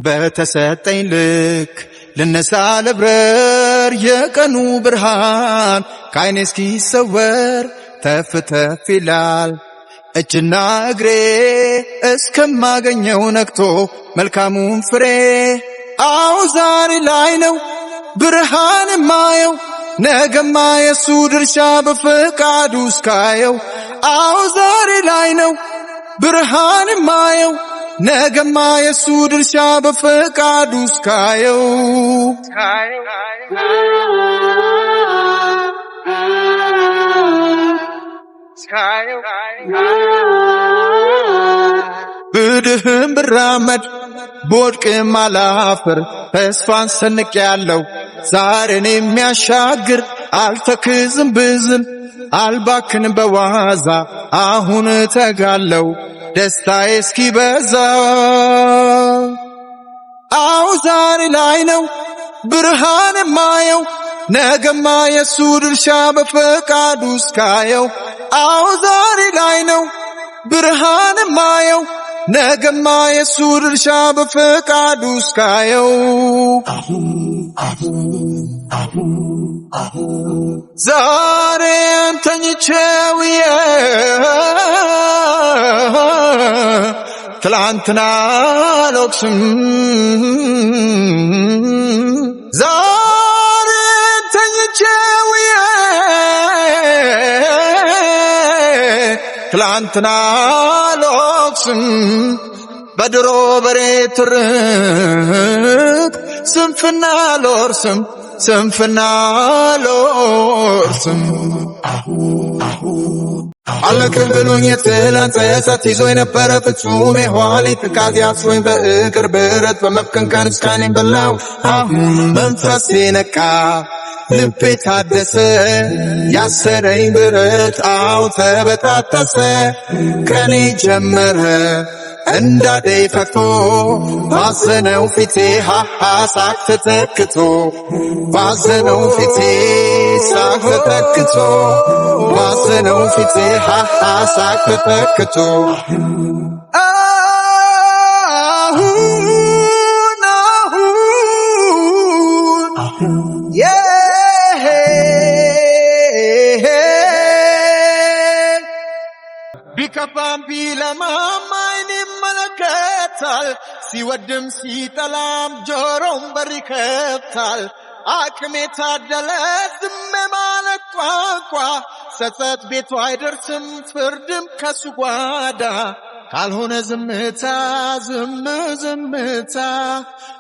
በተሰጠኝ ልክ ልነሳ ልብረር የቀኑ ብርሃን ከዓይኔ እስኪሰወር ተፍ ተፍ ይላል እጅና እግሬ እስከማገኘው ነክቶ መልካሙን ፍሬ አዎ ዛሬ ላይ ነው ብርሃን ማየው ነገማ የሱ ድርሻ በፈቃዱ እስካየው አዎ ዛሬ ላይ ነው ብርሃን ማየው ነገማ የሱ ድርሻ በፈቃዱ እስካየው ብድህም ብራመድ ቦድቅም አላፍር ተስፋን ሰንቄያለሁ ዛሬን የሚያሻግር አልተክዝም ብዝል አልባክን በዋዛ አሁን ተጋለው ደስታዬ እስኪበዛ አዎ ዛሬ ላይ ነው ብርሃን ማየው ነገማ የሱ ድርሻ በፈቃዱ እስካየው አዎ ዛሬ ላይ ነው ብርሃን ማየው ነገማ የሱ ድርሻ በፈቃዱ እስካየው ዛሬን ተኝቼው ትላንትና አልወቅስም ዛሬን ተኝቼው ትላንትና አልወቅስም በድሮ በሬ ትርክ ስንፍና አልወርስም አለቅም ብሎኝ የትላንት እሳት ይዞ የነበረ ፍጹም የኋሊት ትካዜ አስሮኝ በእግር ብረት በመፍከንከን እስካኔም በላው አሁን መንፈሴ ነቃ ልቤ ታደሰ ያሰረኝ ብረት አው ተበጣጠሰ ቀኔ ጀመረ እንዳደይ ፈክቶ ባዘነው ፊቴ ሳቅ ተተክቶ ባዘነው ፊቴ ሳቅ ተተክቶ ባዘነው ፊቴ ሳቅ ተተክቶ ቢከፋም ቢለማም ዓይኔ ይመለከታል ሲወድም ሲጠላም ጆሮም በር ይከፍታል አቅሜ ታደለ ዝም ማለት ቋንቋ ጸጸት ቤቱ አይደርስም ፍርድም ከሱ ጓዳ ካልሆነ ዝምታ ዝምታ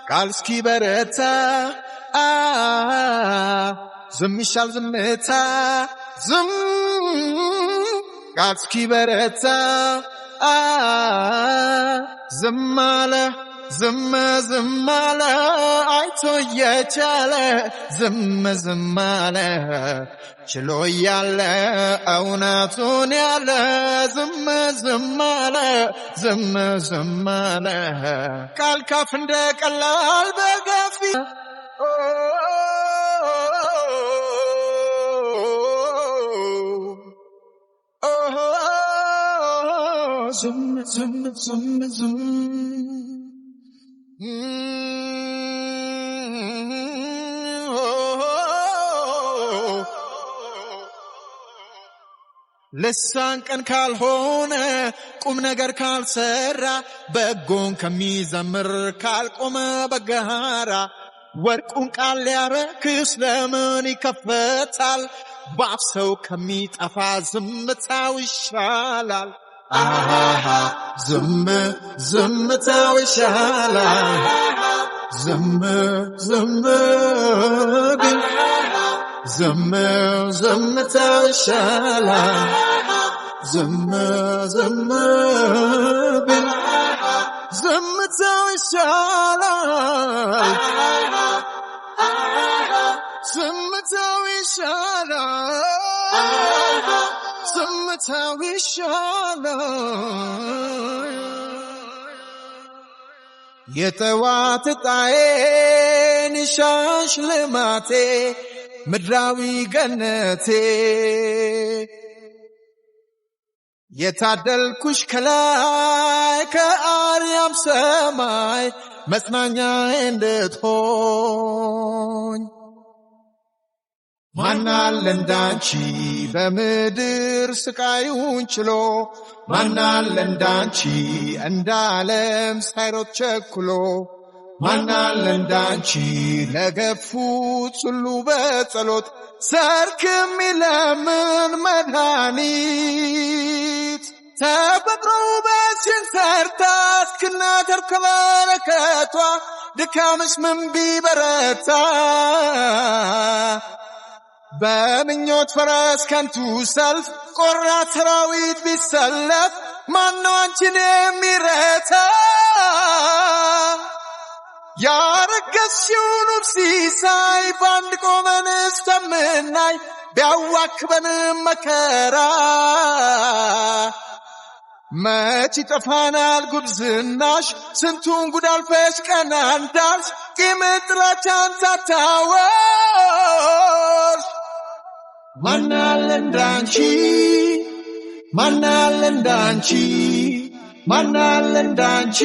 ቃል እስኪበረታ ዝም ይሻል ዝምታ ቃል እስኪበረታ ዝም አለ አይቶ እየቻለ ዝም አለ ችሎ እያለ እውነቱን ያለ ዝም አለ ቃል ካፍ እንደ ቀላል በገፊ ዝም ልሳን ቀን ካልሆነ ቁም ነገር ካልሰራ በጎን ከሚዘምር ካልቆመ በጋራ ወርቁን ቃል ሊያረክስ ለምን ይከፈታል ባፍ ሰው ከሚጠፋ ዝምታው ይሻላል ዝምታው ይሻላል ግን ዝምታው ይሻላል ግን ዝምታው ይሻላል ዝምታው ይሻላል የጠዋት ጣዬን ሻሽ ልማቴ ምድራዊ ገነቴ የታደልኩሽ ከላይ ከአርያም ሰማይ መጽናኛዬ እንድትሆኝ ማናለ እንዳንቺ በምድር ስቃዩን ችሎ ማናለ እንዳንቺ እንዳለም ሳይሮጥ ቸኩሎ ማናለ እንዳንቺ ለገፉት ሁሉ በጸሎት ሰርክ የሚለምን መድኃኒት ተፈጥሮ ውበትሽን ሰርታ እስክናተርፍ ከበረከቷ ድካምሽ ምን ቢበረታ በምኞት ፈረስ ከንቱ ሰልፍ ቆራጥ ሰራዊት ቢሰለፍ ማነው አንቺን የሚረታ ያረገዝሽውን ውብ ሲሳይ በአንድ ቆመን እስከምናይ ቢያዋክበንም መከራ መች ይጠፋናል ጉብዝናሽ ስንቱን ጉድ አልፈሽ ቀና እንዳልሽ ቂም ጥላቻን ሳታወርሽ ማናለ እንዳንቺ ማናለ እንዳንቺ ማናለ እንዳንቺ